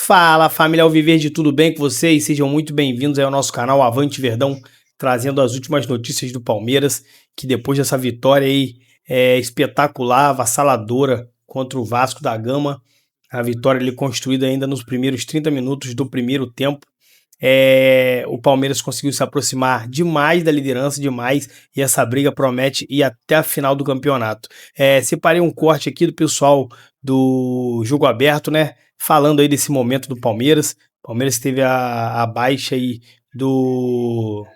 Fala, família Alviverde, tudo bem com vocês? Sejam muito bem-vindos aí ao nosso canal Avante Verdão, trazendo as últimas notícias do Palmeiras, que depois dessa vitória aí espetacular, avassaladora contra o Vasco da Gama, a vitória ali construída ainda nos primeiros 30 minutos do primeiro tempo, o Palmeiras conseguiu se aproximar demais da liderança, demais, e essa briga promete ir até a final do campeonato. Separei um corte aqui do pessoal do Jogo Aberto, né? Falando aí desse momento do Palmeiras. O Palmeiras teve a baixa aí do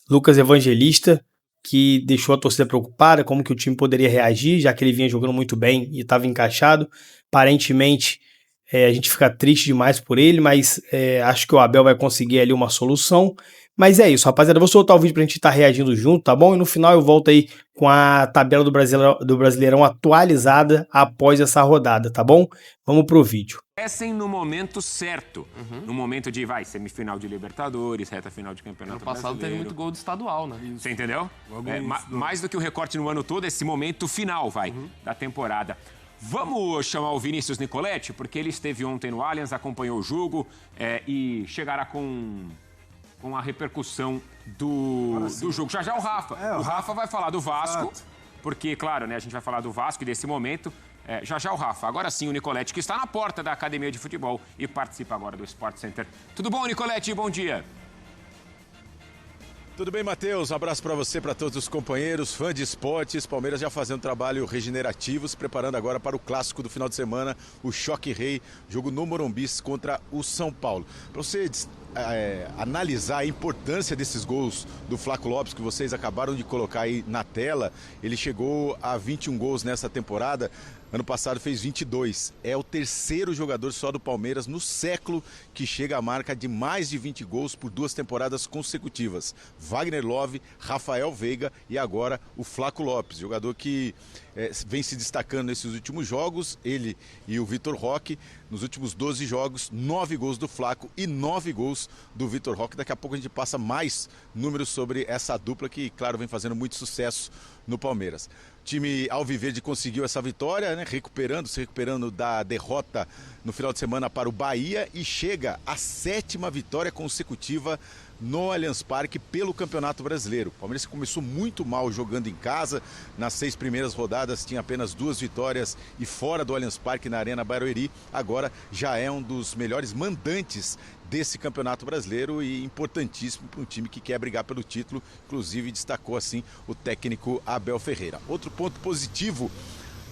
Lucas Evangelista, que deixou a torcida preocupada, como que o time poderia reagir, já que ele vinha jogando muito bem e estava encaixado. Aparentemente, a gente fica triste demais por ele, mas acho que o Abel vai conseguir ali uma solução. Mas é isso, rapaziada. Eu vou soltar o vídeo pra gente estar reagindo junto, tá bom? E no final eu volto aí com a tabela do Brasileirão atualizada após essa rodada, tá bom? Vamos pro vídeo. Acontecem no momento certo. No momento de, semifinal de Libertadores, reta final de Campeonato Brasileiro. No passado teve muito gol do estadual, né? Você entendeu? Mais do que o recorte no ano todo, esse momento final, da temporada. Vamos chamar o Vinícius Nicoletti, porque ele esteve ontem no Allianz, acompanhou o jogo e chegará com a repercussão do jogo. Já o Rafa. O Rafa vai falar do Vasco, porque, claro, né, a gente vai falar do Vasco e desse momento. Já o Rafa. Agora sim, o Nicoletti, que está na porta da Academia de Futebol e participa agora do Sport Center. Tudo bom, Nicoletti? Bom dia. Tudo bem, Matheus? Um abraço para você, para todos os companheiros, fãs de esportes. Palmeiras já fazendo trabalho regenerativo, se preparando agora para o clássico do final de semana, o Choque Rei, jogo no Morumbi contra o São Paulo. Para você analisar a importância desses gols do Flaco Lopes, que vocês acabaram de colocar aí na tela, ele chegou a 21 gols nessa temporada. Ano passado fez 22. É o terceiro jogador só do Palmeiras no século que chega à marca de mais de 20 gols por 2 temporadas consecutivas. Wagner Love, Rafael Veiga e agora o Flaco Lopes, jogador que vem se destacando nesses últimos jogos. Ele e o Vitor Roque, nos últimos 12 jogos, 9 gols do Flaco e 9 gols do Vitor Roque. Daqui a pouco a gente passa mais números sobre essa dupla que, claro, vem fazendo muito sucesso no Palmeiras. O time alviverde conseguiu essa vitória, né? Se recuperando da derrota no final de semana para o Bahia e chega à 7ª vitória consecutiva no Allianz Parque pelo Campeonato Brasileiro. O Palmeiras começou muito mal jogando em casa. Nas 6 primeiras rodadas tinha apenas 2 vitórias e fora do Allianz Parque na Arena Barueri. Agora já é um dos melhores mandantes desse Campeonato Brasileiro e importantíssimo para um time que quer brigar pelo título. Inclusive destacou assim o técnico Abel Ferreira. Outro ponto positivo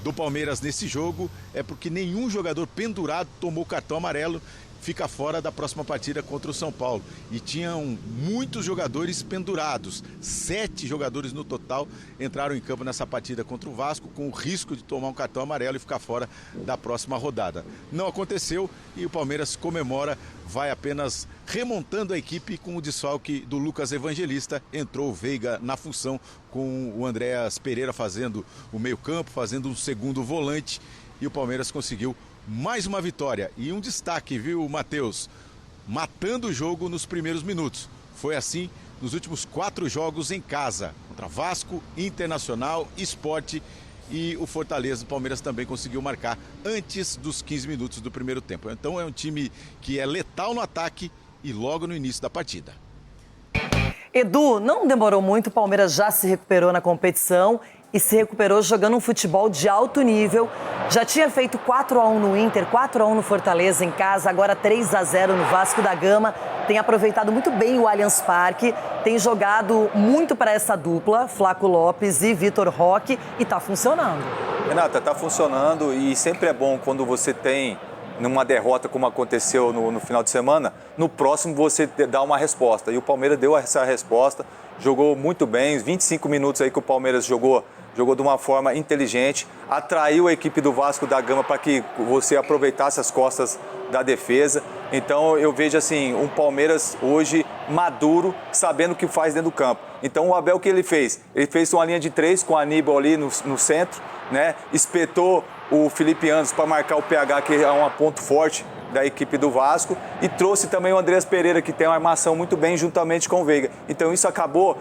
do Palmeiras nesse jogo é porque nenhum jogador pendurado tomou cartão amarelo, fica fora da próxima partida contra o São Paulo. E tinham muitos jogadores pendurados, 7 jogadores no total entraram em campo nessa partida contra o Vasco com o risco de tomar um cartão amarelo e ficar fora da próxima rodada. Não aconteceu e o Palmeiras comemora, vai apenas remontando a equipe com o desfalque do Lucas Evangelista. Entrou o Veiga na função, com o Andréas Pereira fazendo o meio-campo, fazendo um segundo volante, e o Palmeiras conseguiu mais uma vitória e um destaque, viu, Matheus? Matando o jogo nos primeiros minutos. Foi assim nos últimos 4 jogos em casa, contra Vasco, Internacional, Sport e o Fortaleza. O Palmeiras também conseguiu marcar antes dos 15 minutos do primeiro tempo. Então é um time que é letal no ataque e logo no início da partida. Edu, não demorou muito, o Palmeiras já se recuperou na competição e se recuperou jogando um futebol de alto nível. Já tinha feito 4-1 no Inter, 4-1 no Fortaleza em casa, agora 3-0 no Vasco da Gama. Tem aproveitado muito bem o Allianz Parque, tem jogado muito para essa dupla, Flaco Lopes e Vitor Roque, e está funcionando. Renata, está funcionando e sempre é bom quando você tem numa derrota como aconteceu no final de semana, no próximo você dá uma resposta. E o Palmeiras deu essa resposta, jogou muito bem, os 25 minutos aí que o Palmeiras jogou de uma forma inteligente, atraiu a equipe do Vasco da Gama para que você aproveitasse as costas da defesa. Então eu vejo assim, um Palmeiras hoje maduro, sabendo o que faz dentro do campo. Então o Abel, o que ele fez? Ele fez uma linha de 3 com o Aníbal ali no centro, né? Espetou o Felipe Anderson para marcar o PH, que é um ponto forte da equipe do Vasco, e trouxe também o Andréas Pereira, que tem uma armação muito bem juntamente com o Veiga. Então isso acabou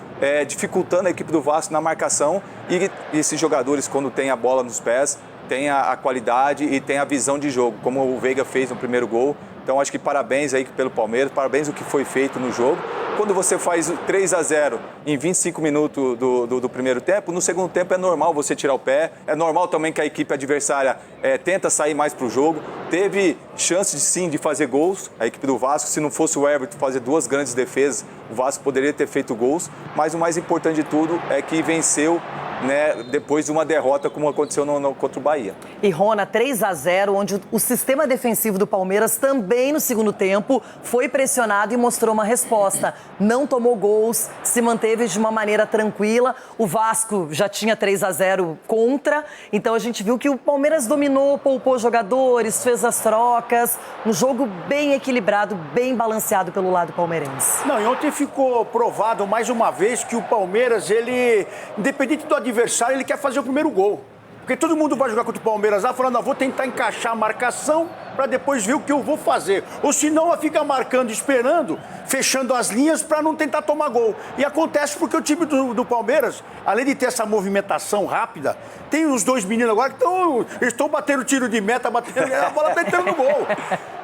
dificultando a equipe do Vasco na marcação, e esses jogadores, quando tem a bola nos pés, tem a qualidade e tem a visão de jogo, como o Veiga fez no primeiro gol. Então acho que parabéns aí pelo Palmeiras, parabéns o que foi feito no jogo. Quando você faz 3-0 em 25 minutos do primeiro tempo, no segundo tempo é normal você tirar o pé, é normal também que a equipe adversária tenta sair mais para o jogo. Teve chance sim de fazer gols, a equipe do Vasco, se não fosse o Everton fazer 2 grandes defesas, o Vasco poderia ter feito gols, mas o mais importante de tudo é que venceu, né, depois de uma derrota como aconteceu contra o Bahia. E Rona, 3-0, onde o sistema defensivo do Palmeiras também no segundo tempo foi pressionado e mostrou uma resposta. Não tomou gols, se manteve de uma maneira tranquila. O Vasco já tinha 3-0 contra, então a gente viu que o Palmeiras dominou, poupou jogadores, fez as trocas. Um jogo bem equilibrado, bem balanceado pelo lado palmeirense. Não, e ontem ficou provado mais uma vez que o Palmeiras, ele, independente do adversário, ele quer fazer o primeiro gol. Porque todo mundo vai jogar contra o Palmeiras lá falando, vou tentar encaixar a marcação para depois ver o que eu vou fazer. Ou senão, fica marcando, esperando, fechando as linhas para não tentar tomar gol. E acontece porque o time do Palmeiras, além de ter essa movimentação rápida, tem os 2 meninos agora que estão batendo tiro de meta, a bola está entrando no gol.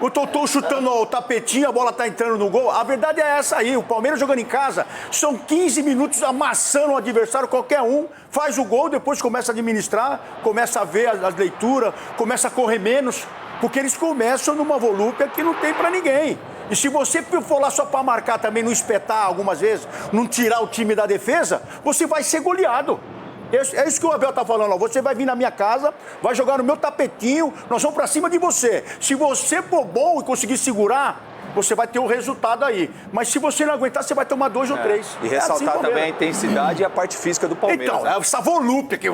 O Totô chutando o tapetinho, a bola está entrando no gol. A verdade é essa aí, o Palmeiras jogando em casa, são 15 minutos amassando o adversário, qualquer um, faz o gol, depois começa a administrar, começa a ver as leituras, começa a correr menos, porque eles começam numa volúpia que não tem pra ninguém. E se você for lá só pra marcar também, não espetar algumas vezes, não tirar o time da defesa, você vai ser goleado. É isso que o Abel tá falando, você vai vir na minha casa, vai jogar no meu tapetinho, nós vamos pra cima de você. Se você for bom e conseguir segurar, você vai ter o resultado aí. Mas se você não aguentar, você vai tomar 2 ou 3. E ressaltar também a intensidade e a parte física do Palmeiras. Então, essa volúpia que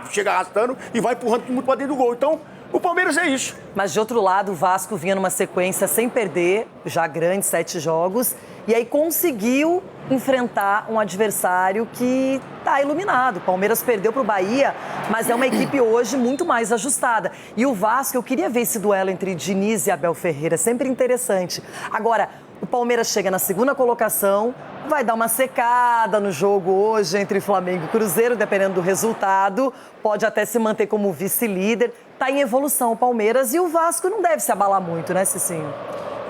chega arrastando e vai empurrando todo mundo pra dentro do gol. Então, o Palmeiras é isso. Mas de outro lado, o Vasco vinha numa sequência sem perder, já grande, 7 jogos, e aí conseguiu enfrentar um adversário que está iluminado. O Palmeiras perdeu para o Bahia, mas é uma equipe hoje muito mais ajustada. E o Vasco, eu queria ver esse duelo entre Diniz e Abel Ferreira, sempre interessante. Agora, o Palmeiras chega na 2ª colocação, vai dar uma secada no jogo hoje entre Flamengo e Cruzeiro, dependendo do resultado, pode até se manter como vice-líder. Está em evolução o Palmeiras e o Vasco não deve se abalar muito, né, Cicinho?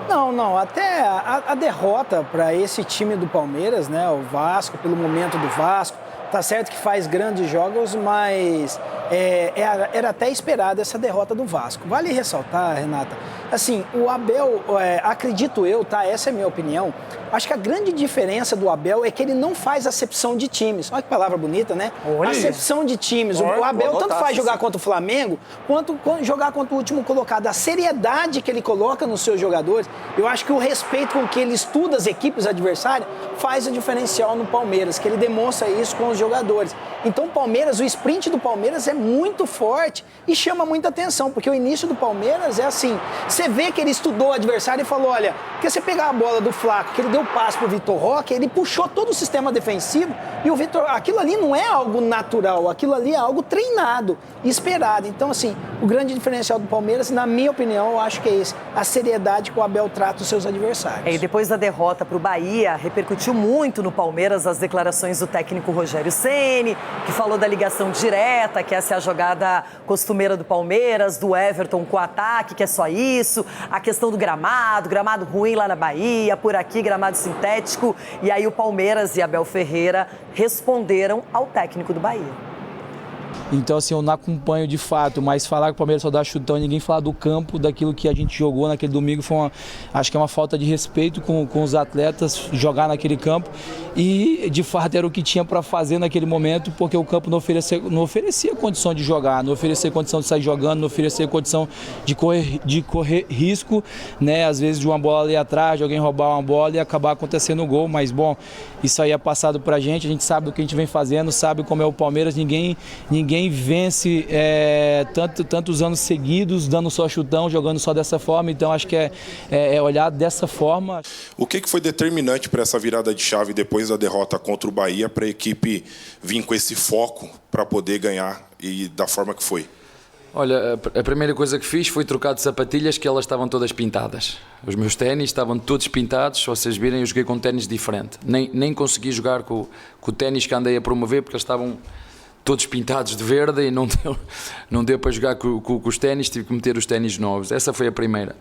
Não, até a derrota para esse time do Palmeiras, né, o Vasco, pelo momento do Vasco, tá certo que faz grandes jogos, mas era até esperada essa derrota do Vasco. Vale ressaltar, Renata, assim, o Abel, acredito eu, tá, essa é a minha opinião, acho que a grande diferença do Abel é que ele não faz acepção de times. Olha que palavra bonita, né? Olha. Acepção de times. O Abel tanto faz jogar contra o Flamengo, quanto jogar contra o último colocado. A seriedade que ele coloca nos seus jogadores, eu acho que o respeito com que ele estuda as equipes adversárias faz a diferencial no Palmeiras, que ele demonstra isso com os jogadores. Então o Palmeiras, o sprint do Palmeiras é muito forte e chama muita atenção, porque o início do Palmeiras é assim, você vê que ele estudou o adversário e falou, olha, porque você pegar a bola do Flaco, que ele deu passe pro Vitor Roque, ele puxou todo o sistema defensivo e o Vitor, aquilo ali não é algo natural, aquilo ali é algo treinado, esperado. Então, assim, o grande diferencial do Palmeiras, na minha opinião, eu acho que é esse, a seriedade que o Abel trata os seus adversários. E depois da derrota pro Bahia, repercutiu muito no Palmeiras as declarações do técnico Rogério Ceni, que falou da ligação direta, que essa é a jogada costumeira do Palmeiras, do Everton com o ataque, que é só isso, a questão do gramado ruim lá na Bahia, por aqui, gramado sintético. E aí o Palmeiras e Abel Ferreira responderam ao técnico do Bahia. Então, assim, eu não acompanho de fato, mas falar que o Palmeiras só dá chutão e ninguém falar do campo, daquilo que a gente jogou naquele domingo, acho que é uma falta de respeito com os atletas jogar naquele campo. E, de fato, era o que tinha para fazer naquele momento, porque o campo não oferecia condição de jogar, não oferecia condição de sair jogando, não oferecia condição de correr risco, né? Às vezes de uma bola ali atrás, de alguém roubar uma bola e acabar acontecendo o gol. Mas, bom, isso aí é passado pra gente, a gente sabe do que a gente vem fazendo, sabe como é o Palmeiras, ninguém vence tantos anos seguidos, dando só chutão, jogando só dessa forma. Então acho que é olhar dessa forma. O que foi determinante para essa virada de chave depois da derrota contra o Bahia, para a equipe vir com esse foco para poder ganhar e da forma que foi? Olha, a primeira coisa que fiz foi trocar de sapatilhas, que elas estavam todas pintadas. Os meus ténis estavam todos pintados, se vocês virem, eu joguei com ténis diferente. Nem consegui jogar com o ténis que andei a promover, porque eles estavam todos pintados de verde e não deu para jogar com os ténis, tive que meter os ténis novos. Essa foi a primeira.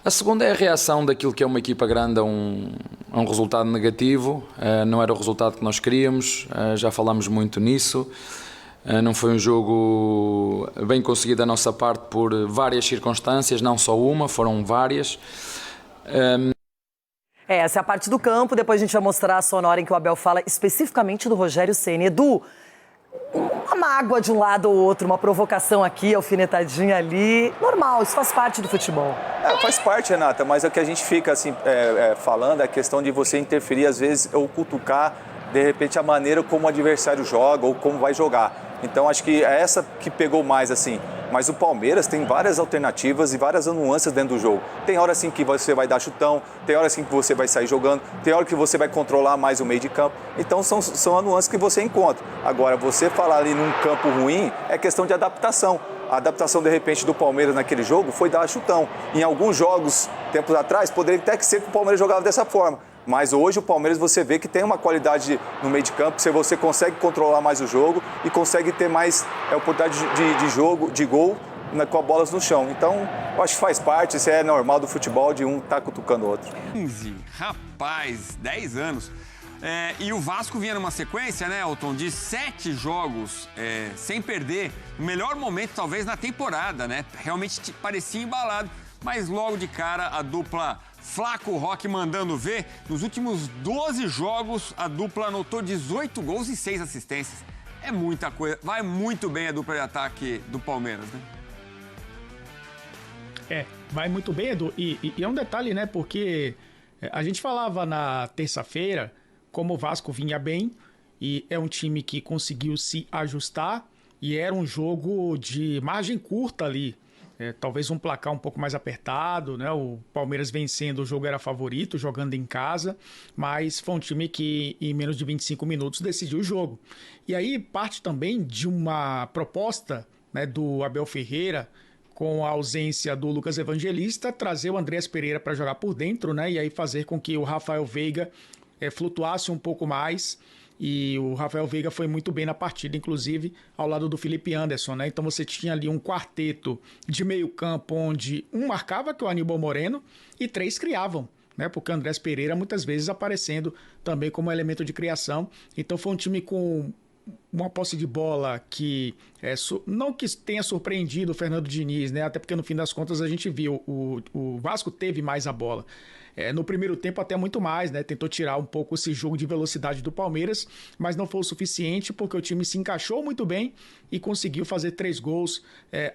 A segunda é a reação daquilo que é uma equipa grande a um resultado negativo. Não era o resultado que nós queríamos, já falámos muito nisso. Não foi um jogo bem conseguido da nossa parte por várias circunstâncias, não só uma, foram várias. Essa é a parte do campo, depois a gente vai mostrar a sonora em que o Abel fala especificamente do Rogério Ceni. Edu, uma mágoa de um lado ou outro, uma provocação aqui, alfinetadinha ali, normal, isso faz parte do futebol. Faz parte, Renata, mas é o que a gente fica assim, falando, é a questão de você interferir às vezes ou cutucar de repente a maneira como o adversário joga ou como vai jogar. Então acho que é essa que pegou mais assim. Mas o Palmeiras tem várias alternativas e várias nuances dentro do jogo. Tem hora assim que você vai dar chutão, tem hora assim que você vai sair jogando, tem hora que você vai controlar mais o meio de campo. Então são as nuances que você encontra. Agora, você falar ali num campo ruim é questão de adaptação. A adaptação, de repente, do Palmeiras naquele jogo foi dar chutão. Em alguns jogos, tempos atrás, poderia até que ser que o Palmeiras jogava dessa forma. Mas hoje o Palmeiras você vê que tem uma qualidade no meio de campo, você consegue controlar mais o jogo e consegue ter mais oportunidade de jogo, de gol com as bolas no chão. Então, eu acho que faz parte, isso é normal do futebol, de um estar cutucando o outro. 15, rapaz, 10 anos. E o Vasco vinha numa sequência, né, Elton, de 7 jogos sem perder. O melhor momento, talvez, na temporada, né? Realmente parecia embalado. Mas logo de cara, a dupla Flaco Roque mandando ver. Nos últimos 12 jogos, a dupla anotou 18 gols e 6 assistências. É muita coisa. Vai muito bem a dupla de ataque do Palmeiras, né? Vai muito bem, Edu. E é um detalhe, né? Porque a gente falava na terça-feira como o Vasco vinha bem e é um time que conseguiu se ajustar e era um jogo de margem curta ali. Talvez um placar um pouco mais apertado, né? O Palmeiras vencendo, o jogo era favorito, jogando em casa, mas foi um time que em menos de 25 minutos decidiu o jogo. E aí parte também de uma proposta, né, do Abel Ferreira, com a ausência do Lucas Evangelista, trazer o Andreas Pereira para jogar por dentro, né? E aí fazer com que o Rafael Veiga flutuasse um pouco mais. E o Rafael Veiga foi muito bem na partida, inclusive ao lado do Felipe Anderson, né? Então você tinha ali um quarteto de meio campo onde um marcava, que é o Aníbal Moreno, e 3 criavam, né? Porque o Andrés Pereira muitas vezes aparecendo também como elemento de criação. Então foi um time com uma posse de bola que não que tenha surpreendido o Fernando Diniz, né? Até porque no fim das contas a gente viu o Vasco teve mais a bola. No primeiro tempo até muito mais, né? Tentou tirar um pouco esse jogo de velocidade do Palmeiras, mas não foi o suficiente porque o time se encaixou muito bem e conseguiu fazer 3 gols,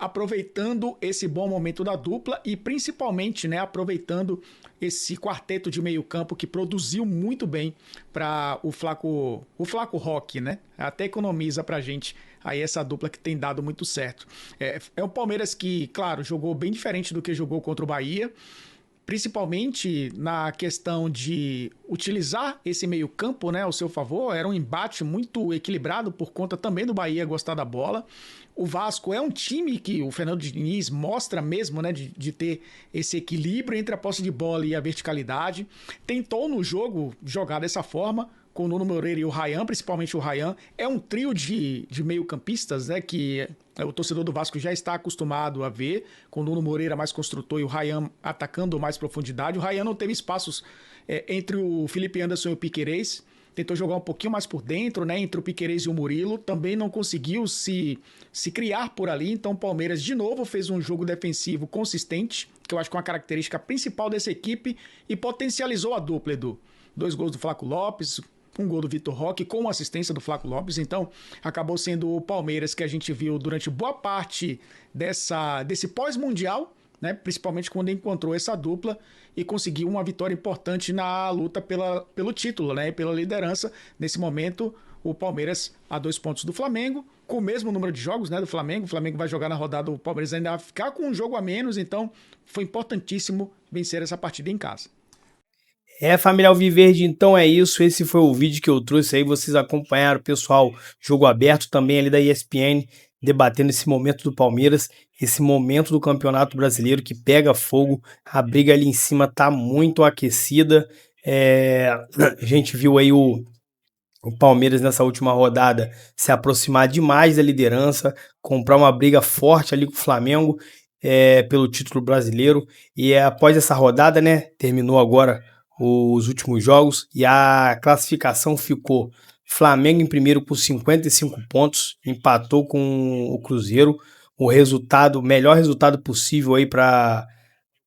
aproveitando esse bom momento da dupla e principalmente, né, aproveitando esse quarteto de meio campo que produziu muito bem para o Flaco Roque, né? Até economiza pra gente aí essa dupla que tem dado muito certo. É o Palmeiras que, claro, jogou bem diferente do que jogou contra o Bahia, principalmente na questão de utilizar esse meio campo, né, ao seu favor. Era um embate muito equilibrado por conta também do Bahia gostar da bola. O Vasco é um time que o Fernando Diniz mostra mesmo, né, de ter esse equilíbrio entre a posse de bola e a verticalidade. Tentou no jogo jogar dessa forma, com o Nuno Moreira e o Ryan, principalmente o Ryan. É um trio de meio-campistas, né, que o torcedor do Vasco já está acostumado a ver, com o Nuno Moreira mais construtor e o Ryan atacando mais profundidade. O Ryan não teve espaços entre o Felipe Anderson e o Piquerez, tentou jogar um pouquinho mais por dentro, né, entre o Piquerez e o Murilo, também não conseguiu se criar por ali. Então o Palmeiras de novo fez um jogo defensivo consistente, que eu acho que é uma característica principal dessa equipe, e potencializou a dupla, Edu. 2 gols do Flaco Lopes, 1 gol do Vitor Roque com assistência do Flaco Lopes. Então acabou sendo o Palmeiras que a gente viu durante boa parte desse pós-mundial, né? Principalmente quando encontrou essa dupla e conseguiu uma vitória importante na luta pelo título, né? Pela liderança. Nesse momento o Palmeiras a 2 pontos do Flamengo, com o mesmo número de jogos, né, do Flamengo. O Flamengo vai jogar na rodada, o Palmeiras ainda vai ficar com um jogo a menos. Então foi importantíssimo vencer essa partida em casa. Família Alviverde, então é isso. Esse foi o vídeo que eu trouxe aí. Vocês acompanharam, pessoal, jogo aberto também ali da ESPN, debatendo esse momento do Palmeiras, esse momento do Campeonato Brasileiro que pega fogo. A briga ali em cima tá muito aquecida. A gente viu aí o Palmeiras nessa última rodada se aproximar demais da liderança, comprar uma briga forte ali com o Flamengo pelo título brasileiro. E após essa rodada, né, terminou agora os últimos jogos e a classificação ficou Flamengo em primeiro com 55 pontos, empatou com o Cruzeiro. O melhor resultado possível aí para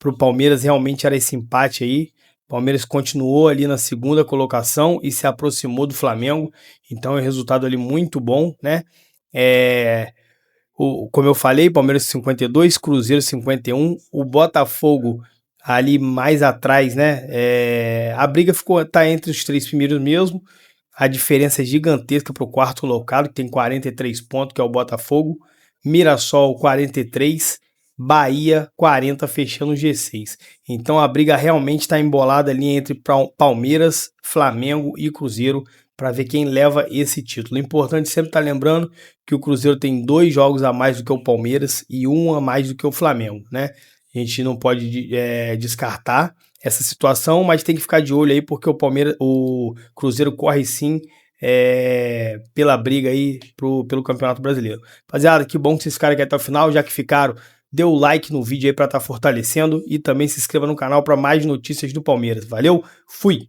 o Palmeiras realmente era esse empate aí. O Palmeiras continuou ali na segunda colocação e se aproximou do Flamengo, então é um resultado ali muito bom, né? Como eu falei, Palmeiras 52, Cruzeiro 51, o Botafogo ali mais atrás, né? A briga tá entre os 3 primeiros mesmo, a diferença é gigantesca para o quarto colocado, que tem 43 pontos, que é o Botafogo, Mirassol 43, Bahia 40, fechando o G6. Então a briga realmente está embolada ali entre Palmeiras, Flamengo e Cruzeiro para ver quem leva esse título. O importante sempre estar lembrando que o Cruzeiro tem 2 jogos a mais do que o Palmeiras e 1 a mais do que o Flamengo, né? A gente não pode descartar essa situação, mas tem que ficar de olho aí porque o Cruzeiro corre sim pela briga aí pelo Campeonato Brasileiro. Rapaziada, que bom que vocês ficaram aqui até o final, já que ficaram, dê o like no vídeo aí para estar fortalecendo e também se inscreva no canal para mais notícias do Palmeiras. Valeu, fui!